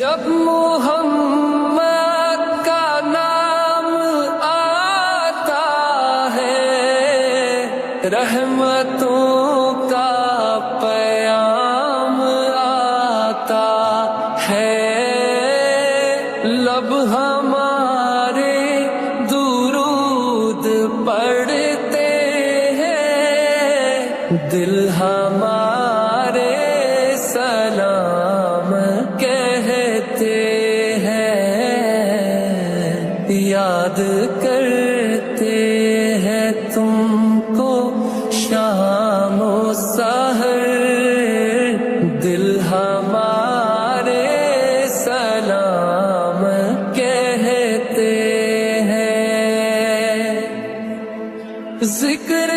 जब मोहम्मद का नाम आता है, रहमतों का पयाम आता है। लब हमारे दुरूद पढ़ते हैं, दिल हमारे सलाम कहते हैं। याद करते हैं तुमको शामो सहर, दिल हमारे सलाम कहते हैं। जिक्र